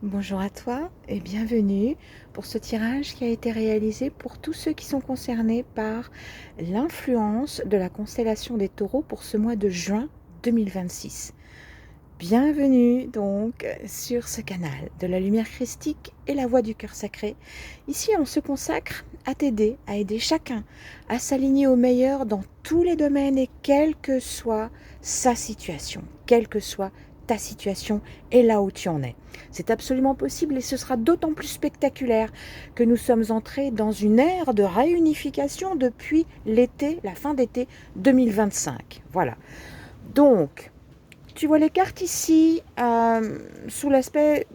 Bonjour à toi et bienvenue pour ce tirage qui a été réalisé pour tous ceux qui sont concernés par l'influence de la constellation des taureaux pour ce mois de juin 2026. Bienvenue donc sur ce canal de la lumière christique et la voix du cœur sacré. Ici, on se consacre à t'aider, à aider chacun à s'aligner au meilleur dans tous les domaines et quelle que soit sa situation, quelle que soit ta situation et là où tu en es. C'est absolument possible et ce sera d'autant plus spectaculaire que nous sommes entrés dans une ère de réunification depuis l'été, la fin d'été 2025. Voilà. Donc, tu vois les cartes ici sous l'aspect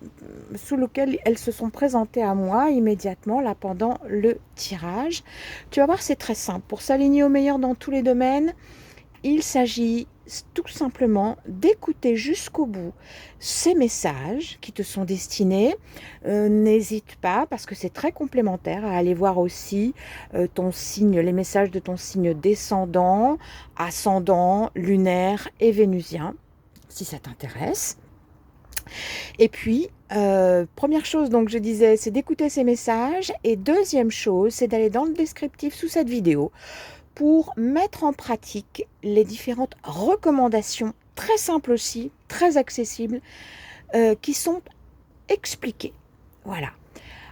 sous lequel elles se sont présentées à moi immédiatement là pendant le tirage. Tu vas voir, c'est très simple. Pour s'aligner au meilleur dans tous les domaines, il s'agit tout simplement d'écouter jusqu'au bout ces messages qui te sont destinés. N'hésite pas, parce que c'est très complémentaire, à aller voir aussi ton signe, les messages de ton signe descendant, ascendant, lunaire et vénusien, si ça t'intéresse. Et puis, première chose, donc je disais, c'est d'écouter ces messages. Et deuxième chose, c'est d'aller dans le descriptif sous cette vidéo pour mettre en pratique les différentes recommandations, très simples aussi, très accessibles, qui sont expliquées. Voilà.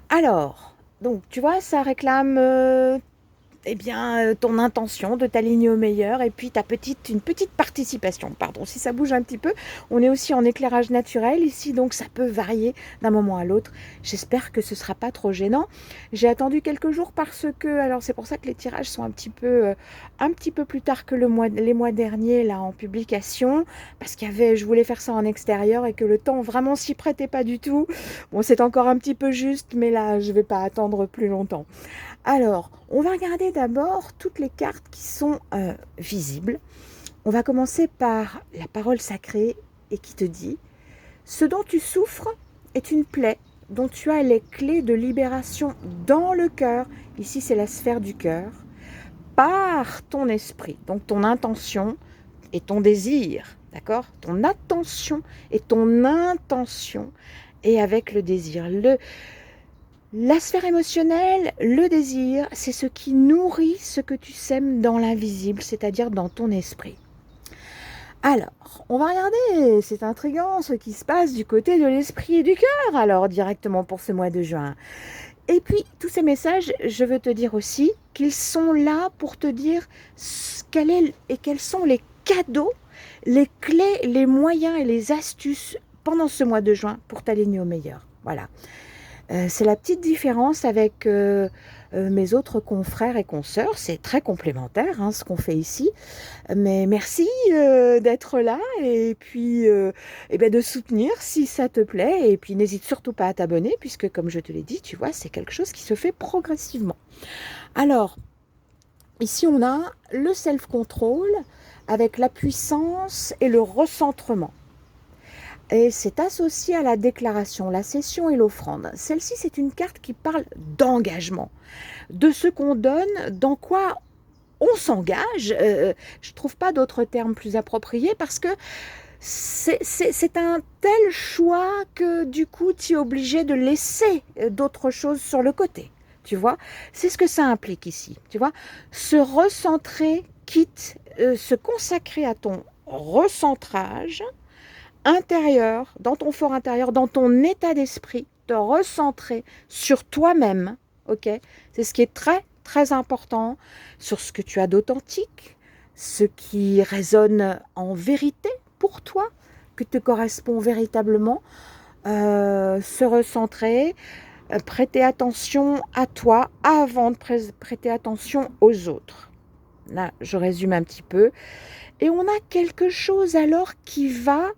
Alors, donc tu vois, ça réclame ton intention de t'aligner au meilleur et puis une petite participation. Pardon, si ça bouge un petit peu, on est aussi en éclairage naturel ici, donc ça peut varier d'un moment à l'autre. J'espère que ce ne sera pas trop gênant. J'ai attendu quelques jours parce que, alors c'est pour ça que les tirages sont un petit peu plus tard que les mois derniers là en publication, parce je voulais faire ça en extérieur et que le temps vraiment s'y prêtait pas du tout. Bon, c'est encore un petit peu juste, mais là je vais pas attendre plus longtemps. Alors, on va regarder d'abord toutes les cartes qui sont visibles. On va commencer par la parole sacrée et qui te dit: ce dont tu souffres est une plaie dont tu as les clés de libération dans le cœur. Ici, c'est la sphère du cœur. Par ton esprit, donc ton intention et ton désir, d'accord? Ton attention et ton intention et avec le désir. La sphère émotionnelle, le désir, c'est ce qui nourrit ce que tu sèmes dans l'invisible, c'est-à-dire dans ton esprit. Alors, on va regarder, c'est intriguant ce qui se passe du côté de l'esprit et du cœur, alors directement pour ce mois de juin. Et puis, tous ces messages, je veux te dire aussi qu'ils sont là pour te dire quels sont les cadeaux, les clés, les moyens et les astuces pendant ce mois de juin pour t'aligner au meilleur. Voilà. C'est la petite différence avec mes autres confrères et consoeurs. C'est très complémentaire ce qu'on fait ici. Mais merci d'être là et puis de soutenir si ça te plaît. Et puis n'hésite surtout pas à t'abonner puisque comme je te l'ai dit, tu vois, c'est quelque chose qui se fait progressivement. Alors, ici on a le self-control avec la puissance et le recentrement. Et c'est associé à la déclaration, la cession et l'offrande. Celle-ci, c'est une carte qui parle d'engagement, de ce qu'on donne, dans quoi on s'engage. Je ne trouve pas d'autres termes plus appropriés parce que c'est un tel choix que du coup, tu es obligé de laisser d'autres choses sur le côté. Tu vois, c'est ce que ça implique ici. Tu vois, se recentrer, quitte se consacrer à ton recentrage intérieur, dans ton fort intérieur, dans ton état d'esprit, te recentrer sur toi-même, ok? C'est ce qui est très, très important, sur ce que tu as d'authentique, ce qui résonne en vérité pour toi, que te correspond véritablement, se recentrer, prêter attention à toi avant de prêter attention aux autres. Là, je résume un petit peu. Et on a quelque chose alors qui va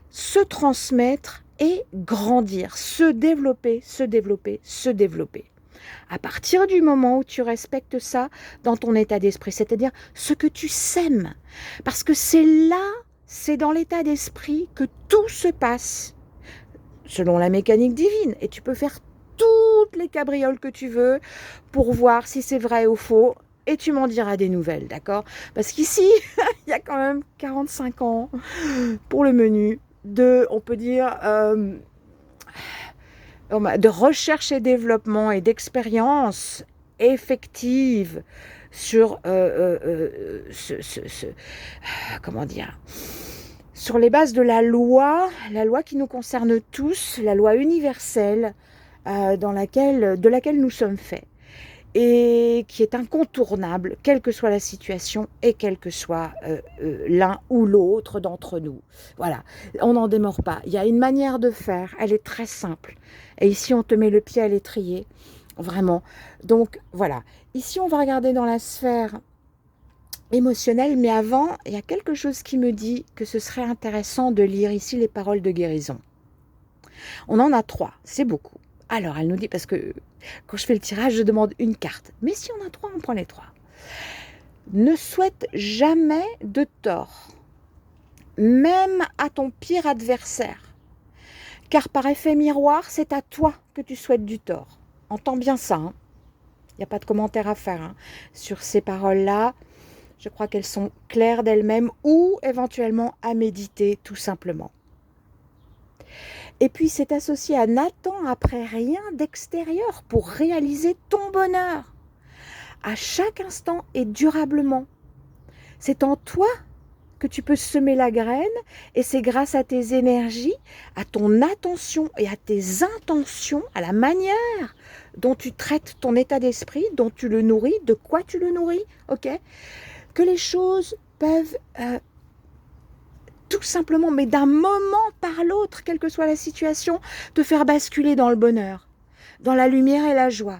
se transmettre et grandir, se développer, se développer, se développer. À partir du moment où tu respectes ça dans ton état d'esprit, c'est-à-dire ce que tu sèmes, parce que c'est là, c'est dans l'état d'esprit que tout se passe, selon la mécanique divine, et tu peux faire toutes les cabrioles que tu veux pour voir si c'est vrai ou faux, et tu m'en diras des nouvelles, d'accord? Parce qu'ici, il y a quand même 45 ans pour le menu de, on peut dire, de recherche et développement et d'expérience effective sur comment dire, sur les bases de la loi qui nous concerne tous, la loi universelle de laquelle nous sommes faits et qui est incontournable, quelle que soit la situation et quel que soit l'un ou l'autre d'entre nous. Voilà, on n'en démord pas. Il y a une manière de faire, elle est très simple. Et ici, on te met le pied à l'étrier, vraiment. Donc, voilà. Ici, on va regarder dans la sphère émotionnelle, mais avant, il y a quelque chose qui me dit que ce serait intéressant de lire ici les paroles de guérison. On en a 3, c'est beaucoup. Alors, elle nous dit, parce que quand je fais le tirage, je demande une carte. Mais si on a 3, on prend les 3. Ne souhaite jamais de tort, même à ton pire adversaire. Car par effet miroir, c'est à toi que tu souhaites du tort. Entends bien ça. Il n'y a pas de commentaire à faire sur ces paroles-là. Je crois qu'elles sont claires d'elles-mêmes ou éventuellement à méditer tout simplement. Et puis c'est associé à n'attends après rien d'extérieur pour réaliser ton bonheur. À chaque instant et durablement. C'est en toi que tu peux semer la graine et c'est grâce à tes énergies, à ton attention et à tes intentions, à la manière dont tu traites ton état d'esprit, dont tu le nourris, de quoi tu le nourris, ok, que les choses peuvent tout simplement, mais d'un moment par l'autre, quelle que soit la situation, te faire basculer dans le bonheur, dans la lumière et la joie,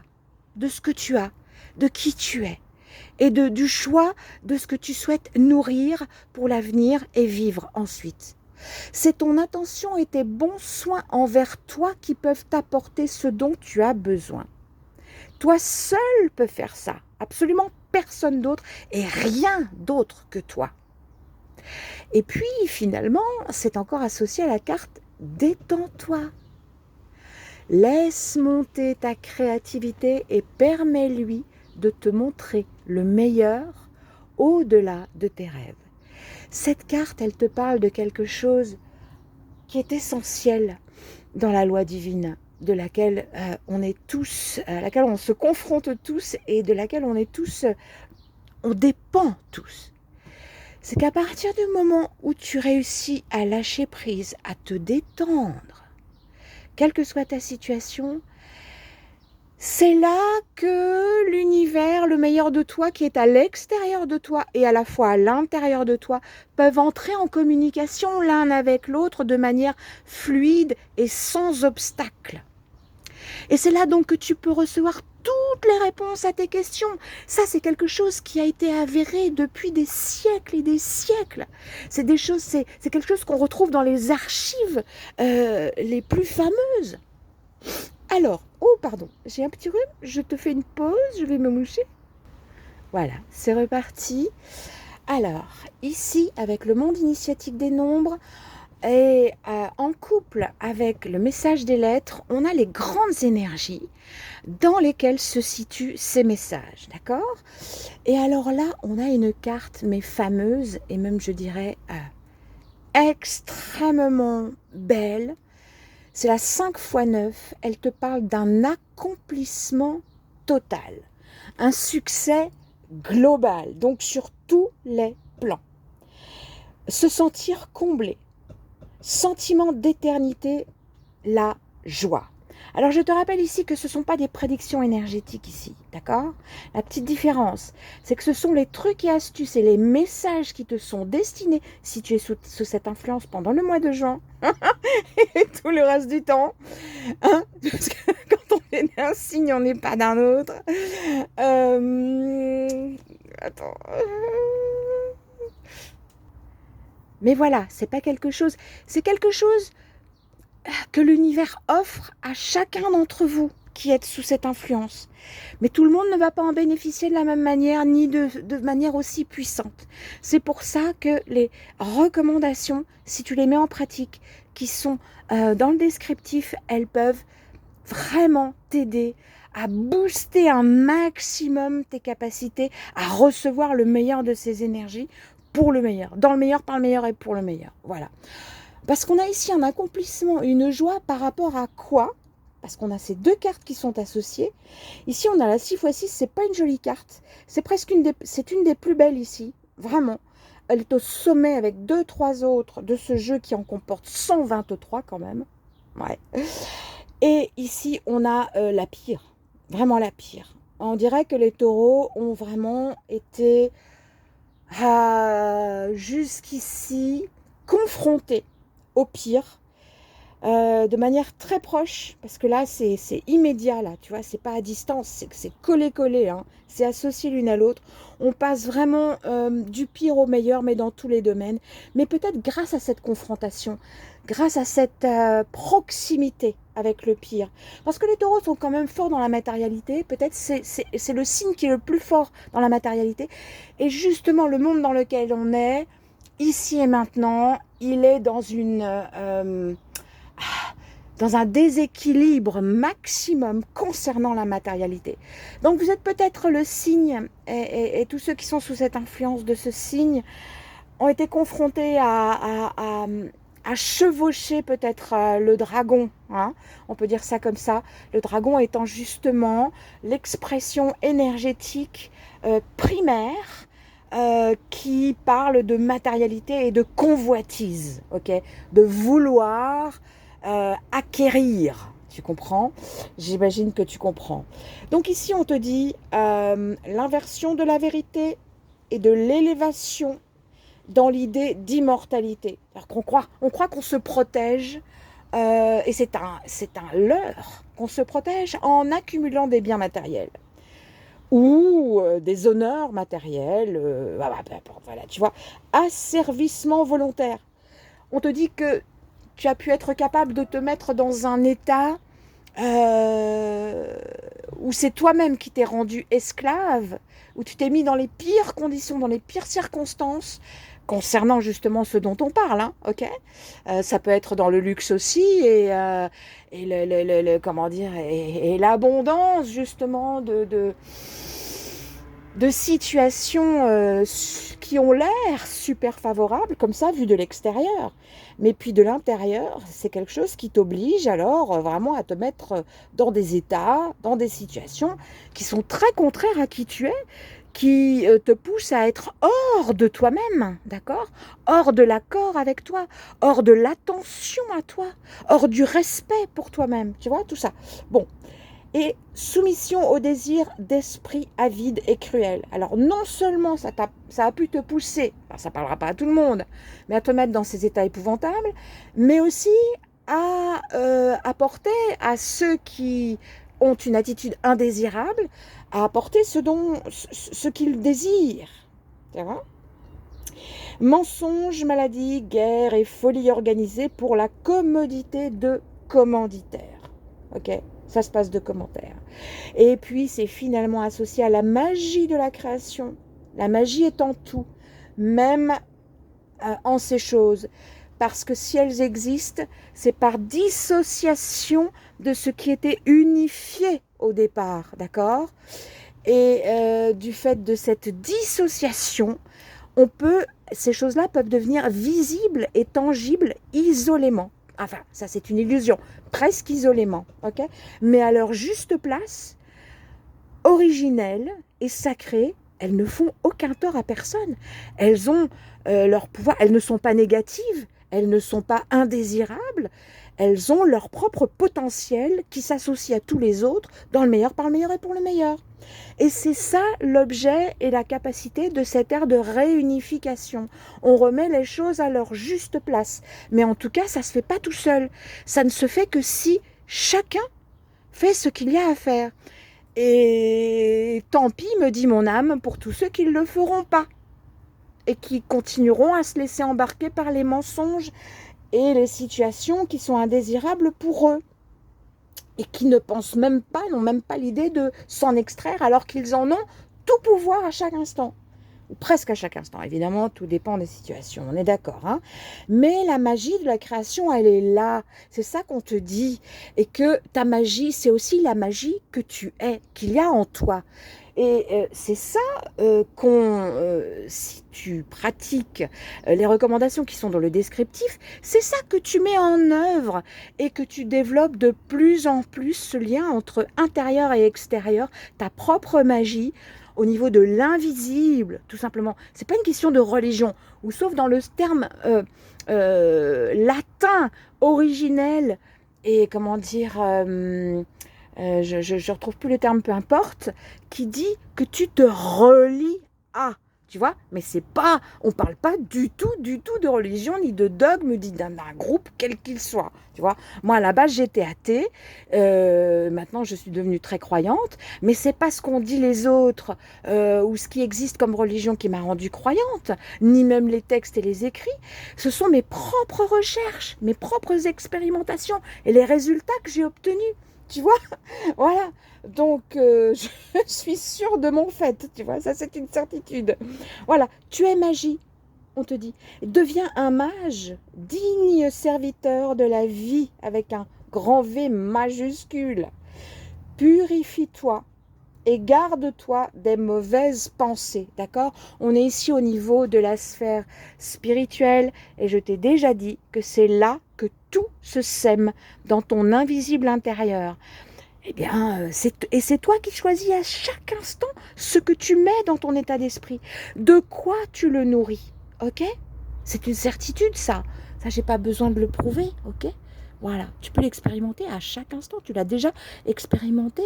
de ce que tu as, de qui tu es, et du choix de ce que tu souhaites nourrir pour l'avenir et vivre ensuite. C'est ton attention et tes bons soins envers toi qui peuvent t'apporter ce dont tu as besoin. Toi seul peux faire ça, absolument personne d'autre et rien d'autre que toi. Et puis finalement, c'est encore associé à la carte « Détends-toi ». Laisse monter ta créativité et permets-lui de te montrer le meilleur au-delà de tes rêves. Cette carte, elle te parle de quelque chose qui est essentiel dans la loi divine, de laquelle on est tous, à laquelle on se confronte tous et de laquelle on est tous, on dépend tous. C'est qu'à partir du moment où tu réussis à lâcher prise, à te détendre, quelle que soit ta situation, c'est là que l'univers, le meilleur de toi qui est à l'extérieur de toi et à la fois à l'intérieur de toi, peuvent entrer en communication l'un avec l'autre de manière fluide et sans obstacle. Et c'est là donc que tu peux recevoir toutes les réponses à tes questions. Ça, c'est quelque chose qui a été avéré depuis des siècles et des siècles. C'est quelque chose qu'on retrouve dans les archives les plus fameuses. Alors, oh pardon, j'ai un petit rhume, je te fais une pause, je vais me moucher. Voilà, c'est reparti. Alors, ici, avec le monde initiatique des nombres, et en couple avec le message des lettres, on a les grandes énergies dans lesquelles se situent ces messages, d'accord? Et alors là, on a une carte, mais fameuse, et même je dirais extrêmement belle. C'est la 5 x 9, elle te parle d'un accomplissement total, un succès global, donc sur tous les plans. Se sentir comblé, sentiment d'éternité, la joie. Alors je te rappelle ici que ce ne sont pas des prédictions énergétiques ici, d'accord? La petite différence, c'est que ce sont les trucs et astuces et les messages qui te sont destinés, si tu es sous cette influence pendant le mois de juin, et tout le reste du temps, hein, parce que quand on est d'un signe, on n'est pas d'un autre. Attends. Mais voilà, c'est pas quelque chose, c'est quelque chose que l'univers offre à chacun d'entre vous qui êtes sous cette influence. Mais tout le monde ne va pas en bénéficier de la même manière, ni de manière aussi puissante. C'est pour ça que les recommandations, si tu les mets en pratique, qui sont dans le descriptif, elles peuvent vraiment t'aider à booster un maximum tes capacités à recevoir le meilleur de ces énergies pour le meilleur, dans le meilleur, par le meilleur et pour le meilleur. Voilà. Parce qu'on a ici un accomplissement, une joie par rapport à quoi? parce qu'on a ces deux cartes qui sont associées. Ici, on a la 6x6, c'est pas une jolie carte. C'est presque c'est une des plus belles ici, vraiment. Elle est au sommet avec 2-3 autres de ce jeu qui en comporte 123 quand même. Ouais. Et ici, on a la pire, vraiment la pire. On dirait que les taureaux ont vraiment été jusqu'ici confrontés au pire de manière très proche, parce que là, c'est immédiat, là, tu vois, c'est pas à distance, c'est collé-collé, hein, c'est associé l'une à l'autre. On passe vraiment du pire au meilleur, mais dans tous les domaines. Mais peut-être grâce à cette confrontation, grâce à cette proximité avec le pire. Parce que les taureaux sont quand même forts dans la matérialité, peut-être c'est le signe qui est le plus fort dans la matérialité. Et justement, le monde dans lequel on est, ici et maintenant, il est dans un déséquilibre maximum concernant la matérialité. Donc vous êtes peut-être le signe, et tous ceux qui sont sous cette influence de ce signe ont été confrontés à chevaucher peut-être le dragon, hein, on peut dire ça comme ça, le dragon étant justement l'expression énergétique primaire qui parle de matérialité et de convoitise, ok, de vouloir acquérir. Tu comprends? J'imagine que tu comprends. Donc ici, on te dit l'inversion de la vérité et de l'élévation dans l'idée d'immortalité. Alors on croit qu'on se protège, et c'est un leurre, qu'on se protège en accumulant des biens matériels ou des honneurs matériels, voilà, tu vois, asservissement volontaire. On te dit que tu as pu être capable de te mettre dans un état où c'est toi-même qui t'es rendu esclave, où tu t'es mis dans les pires conditions, dans les pires circonstances, concernant justement ce dont on parle, hein, ok, ça peut être dans le luxe aussi, et comment dire, et l'abondance justement de situations qui ont l'air super favorables, comme ça, vu de l'extérieur. Mais puis de l'intérieur, c'est quelque chose qui t'oblige alors vraiment à te mettre dans des états, dans des situations qui sont très contraires à qui tu es, qui te poussent à être hors de toi-même, d'accord? Hors de l'accord avec toi, hors de l'attention à toi, hors du respect pour toi-même, tu vois, tout ça. Bon. Et soumission au désir d'esprit avide et cruel. Alors non seulement ça a pu te pousser, alors ça ne parlera pas à tout le monde, mais à te mettre dans ces états épouvantables, mais aussi à apporter à ceux qui ont une attitude indésirable, à apporter ce qu'ils désirent. Tu vois ? Mensonge, maladie, guerre et folie organisée pour la commodité de commanditaire. Ok ? Ça se passe de commentaires. Et puis, c'est finalement associé à la magie de la création. La magie est en tout, même en ces choses. Parce que si elles existent, c'est par dissociation de ce qui était unifié au départ, d'accord ? Et du fait de cette dissociation, ces choses-là peuvent devenir visibles et tangibles isolément. Enfin, ça c'est une illusion, presque isolément, ok ? Mais à leur juste place, originelles et sacrées, elles ne font aucun tort à personne. Elles ont leur pouvoir, elles ne sont pas négatives, elles ne sont pas indésirables, elles ont leur propre potentiel qui s'associe à tous les autres dans le meilleur, par le meilleur et pour le meilleur. Et c'est ça l'objet et la capacité de cette ère de réunification. On remet les choses à leur juste place. Mais en tout cas, ça ne se fait pas tout seul. Ça ne se fait que si chacun fait ce qu'il y a à faire. Et tant pis, me dit mon âme, pour tous ceux qui ne le feront pas et qui continueront à se laisser embarquer par les mensonges et les situations qui sont indésirables pour eux. Et qui ne pensent même pas, n'ont même pas l'idée de s'en extraire alors qu'ils en ont tout pouvoir à chaque instant. Ou presque à chaque instant, évidemment, tout dépend des situations, on est d'accord. Hein, mais la magie de la création, elle est là. C'est ça qu'on te dit. Et que ta magie, c'est aussi la magie que tu es, qu'il y a en toi. C'est ça si tu pratiques les recommandations qui sont dans le descriptif, c'est ça que tu mets en œuvre et que tu développes de plus en plus ce lien entre intérieur et extérieur, ta propre magie au niveau de l'invisible, tout simplement. C'est pas une question de religion, ou sauf dans le terme latin originel et comment dire, je retrouve plus le terme, peu importe, qui dit que tu te relis à, tu vois, mais c'est pas, on parle pas du tout de religion, ni de dogme, ni d'un groupe quel qu'il soit, tu vois. Moi, à la base, j'étais athée, maintenant, je suis devenue très croyante, mais c'est pas ce qu'ont dit les autres, ou ce qui existe comme religion qui m'a rendue croyante, ni même les textes et les écrits. Ce sont mes propres recherches, mes propres expérimentations, et les résultats que j'ai obtenus. Tu vois, voilà. Donc, je suis sûre de mon fait, tu vois, ça c'est une certitude. Voilà, tu es magie, on te dit. Deviens un mage, digne serviteur de la vie, avec un grand V majuscule. Purifie-toi et garde-toi des mauvaises pensées, d'accord? On est ici au niveau de la sphère spirituelle et je t'ai déjà dit que c'est là que tout se sème dans ton invisible intérieur. Eh bien, c'est toi qui choisis à chaque instant ce que tu mets dans ton état d'esprit, de quoi tu le nourris, ok? C'est une certitude, ça. Ça, j'ai pas besoin de le prouver, ok? Voilà, tu peux l'expérimenter à chaque instant. Tu l'as déjà expérimenté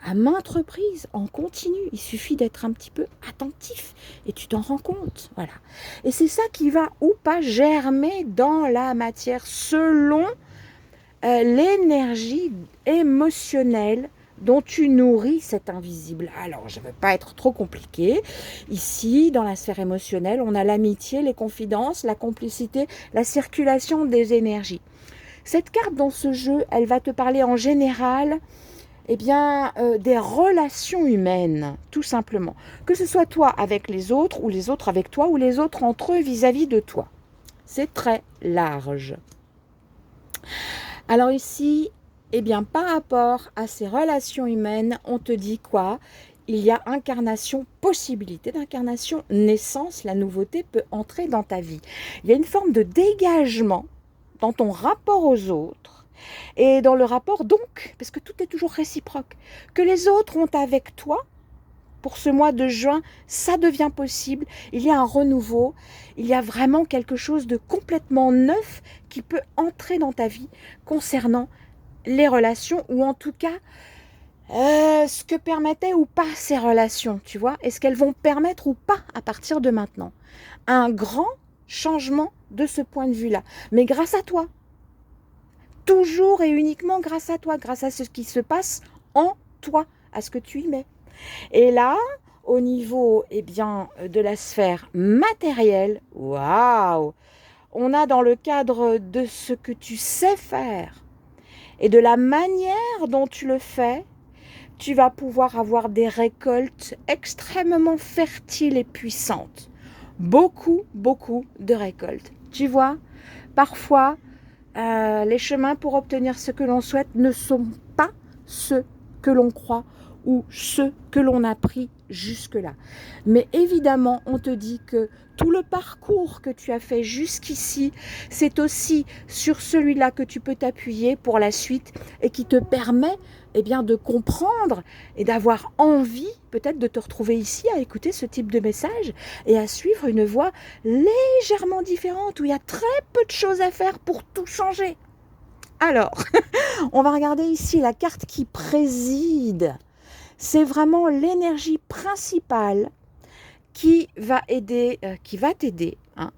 à maintes reprises, en continu. Il suffit d'être un petit peu attentif et tu t'en rends compte. Voilà. Et c'est ça qui va ou pas germer dans la matière selon l'énergie émotionnelle dont tu nourris cet invisible. Alors, je ne veux pas être trop compliqué. Ici, dans la sphère émotionnelle, on a l'amitié, les confidences, la complicité, la circulation des énergies. Cette carte dans ce jeu, elle va te parler en général des relations humaines, tout simplement. Que ce soit toi avec les autres, ou les autres avec toi, ou les autres entre eux vis-à-vis de toi. C'est très large. Alors ici, par rapport à ces relations humaines, on te dit quoi? Il y a incarnation, possibilité d'incarnation, naissance, la nouveauté peut entrer dans ta vie. Il y a une forme de dégagement dans ton rapport aux autres et dans le rapport donc, parce que tout est toujours réciproque, que les autres ont avec toi. Pour ce mois de juin, ça devient possible. Il y a un renouveau. Il y a vraiment quelque chose de complètement neuf qui peut entrer dans ta vie concernant les relations ou en tout cas ce que permettaient ou pas ces relations, tu vois. Est-ce qu'elles vont permettre ou pas à partir de maintenant un grand changement de ce point de vue-là. Mais grâce à toi. Toujours et uniquement grâce à toi, grâce à ce qui se passe en toi, à ce que tu y mets. Et là, au niveau de la sphère matérielle, waouh, on a dans le cadre de ce que tu sais faire et de la manière dont tu le fais, tu vas pouvoir avoir des récoltes extrêmement fertiles et puissantes. Beaucoup, beaucoup de récoltes. Tu vois, parfois, les chemins pour obtenir ce que l'on souhaite ne sont pas ceux que l'on croit ou ceux que l'on a pris jusque-là. Mais évidemment, on te dit que tout le parcours que tu as fait jusqu'ici, c'est aussi sur celui-là que tu peux t'appuyer pour la suite et qui te permet de comprendre et d'avoir envie peut-être de te retrouver ici à écouter ce type de message et à suivre une voie légèrement différente où il y a très peu de choses à faire pour tout changer. Alors, on va regarder ici la carte qui préside. C'est vraiment l'énergie principale qui va aider, qui va t'aider,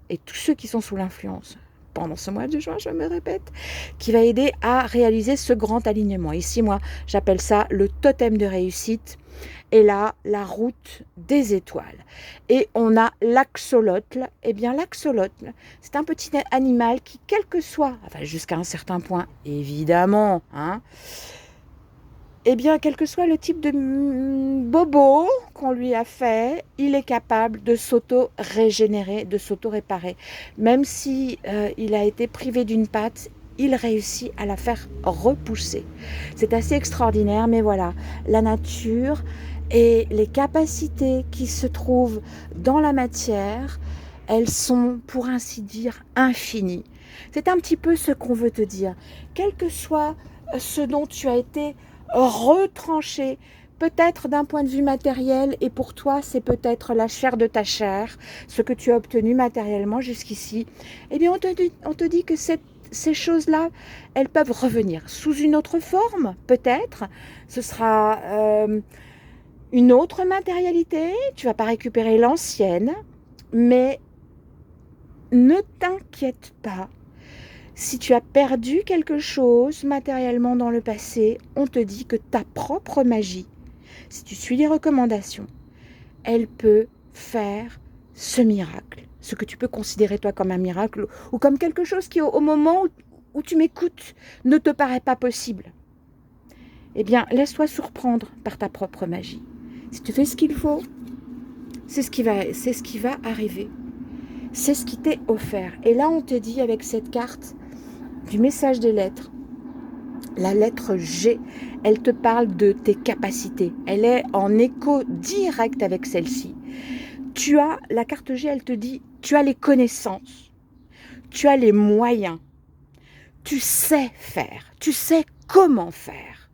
et tous ceux qui sont sous l'influence pendant ce mois de juin, je me répète, qui va aider à réaliser ce grand alignement. Ici, moi, j'appelle ça le totem de réussite. Et là, la route des étoiles. Et on a l'axolotl. L'axolotl, c'est un petit animal qui, quel que soit, jusqu'à un certain point, évidemment, quel que soit le type de bobo qu'on lui a fait, il est capable de s'auto-régénérer, de s'auto-réparer. Même si il a été privé d'une patte, il réussit à la faire repousser. C'est assez extraordinaire, mais voilà, la nature, Et les capacités qui se trouvent dans la matière, elles sont, pour ainsi dire, infinies. C'est un petit peu ce qu'on veut te dire. Quel que soit ce dont tu as été retranché, peut-être d'un point de vue matériel, et pour toi, c'est peut-être la chair de ta chair, ce que tu as obtenu matériellement jusqu'ici, eh bien, on te dit que ces choses-là, elles peuvent revenir sous une autre forme, peut-être. Ce sera une autre matérialité, tu vas pas récupérer l'ancienne, mais ne t'inquiète pas. Si tu as perdu quelque chose matériellement dans le passé, on te dit que ta propre magie, si tu suis les recommandations, elle peut faire ce miracle. Ce que tu peux considérer toi comme un miracle ou comme quelque chose qui au moment où tu m'écoutes ne te paraît pas possible. Eh bien, laisse-toi surprendre par ta propre magie. Si tu fais ce qu'il faut, c'est ce qui va arriver. C'est ce qui t'est offert. Et là, on te dit avec cette carte du message des lettres, la lettre G, elle te parle de tes capacités. Elle est en écho direct avec celle-ci. La carte G, elle te dit, tu as les connaissances, tu as les moyens, tu sais faire, tu sais comment faire,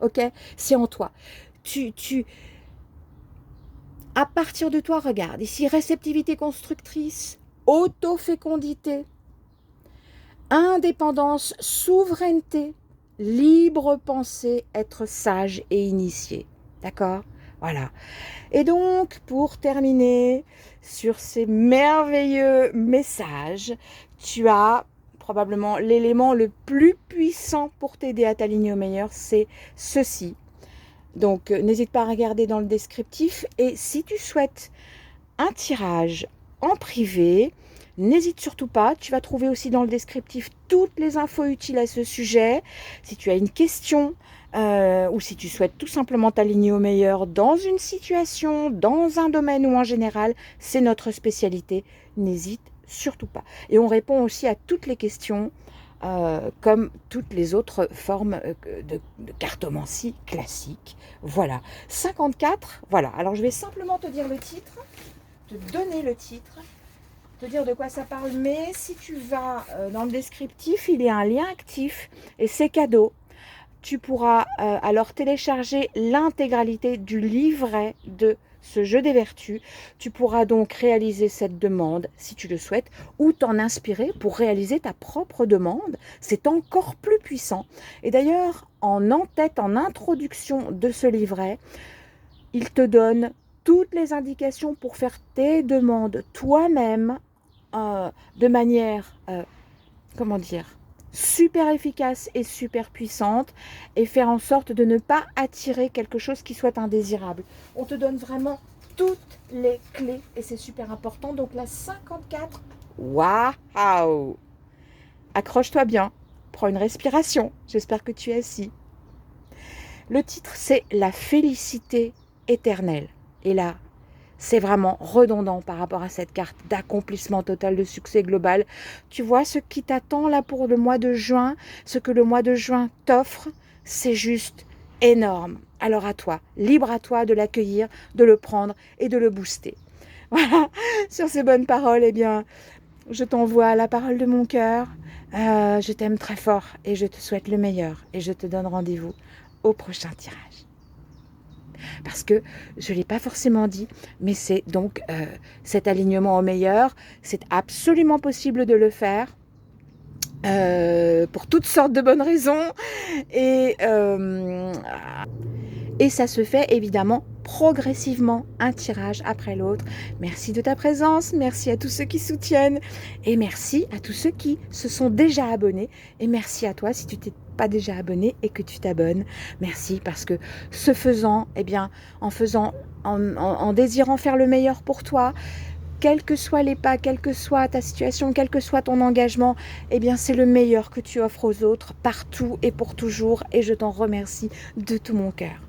ok? C'est en toi. À partir de toi, regarde, ici, réceptivité constructrice, auto-fécondité, indépendance, souveraineté, libre pensée, être sage et initié. D'accord? Voilà. Et donc, pour terminer sur ces merveilleux messages, tu as probablement l'élément le plus puissant pour t'aider à t'aligner au meilleur, c'est ceci. Donc, n'hésite pas à regarder dans le descriptif. Et si tu souhaites un tirage en privé, n'hésite surtout pas. Tu vas trouver aussi dans le descriptif toutes les infos utiles à ce sujet. Si tu as une question ou si tu souhaites tout simplement t'aligner au meilleur dans une situation, dans un domaine ou en général, c'est notre spécialité. N'hésite surtout pas. Et on répond aussi à toutes les questions comme toutes les autres formes de cartomancie classique. Voilà. 54, voilà. Alors je vais simplement te dire le titre, te donner le titre, te dire de quoi ça parle. Mais si tu vas dans le descriptif, il y a un lien actif et c'est cadeau. Tu pourras alors télécharger l'intégralité du livret de ce jeu des vertus. Tu pourras donc réaliser cette demande si tu le souhaites ou t'en inspirer pour réaliser ta propre demande. C'est encore plus puissant. Et d'ailleurs, en en-tête, en introduction de ce livret, il te donne toutes les indications pour faire tes demandes toi-même de manière, comment dire, super efficace et super puissante et faire en sorte de ne pas attirer quelque chose qui soit indésirable. On te donne vraiment toutes les clés et c'est super important. Donc la 54, waouh! Accroche-toi bien, prends une respiration, j'espère que tu es assis. Le titre c'est La félicité éternelle. Et là, c'est vraiment redondant par rapport à cette carte d'accomplissement total, de succès global. Tu vois ce qui t'attend là pour le mois de juin, ce que le mois de juin t'offre, c'est juste énorme. Alors à toi, libre à toi de l'accueillir, de le prendre et de le booster. Voilà, sur ces bonnes paroles, eh bien, je t'envoie la parole de mon cœur. Je t'aime très fort et je te souhaite le meilleur. Et je te donne rendez-vous au prochain tirage. Parce que je ne l'ai pas forcément dit, mais c'est donc cet alignement au meilleur. C'est absolument possible de le faire pour toutes sortes de bonnes raisons. Et ça se fait évidemment progressivement, un tirage après l'autre. Merci de ta présence, merci à tous ceux qui soutiennent et merci à tous ceux qui se sont déjà abonnés. Et merci à toi si tu t'es pas déjà abonné et que tu t'abonnes. Merci parce que ce faisant, eh bien, en désirant faire le meilleur pour toi, quels que soient les pas, quelle que soit ta situation, quel que soit ton engagement, eh bien c'est le meilleur que tu offres aux autres partout et pour toujours et je t'en remercie de tout mon cœur.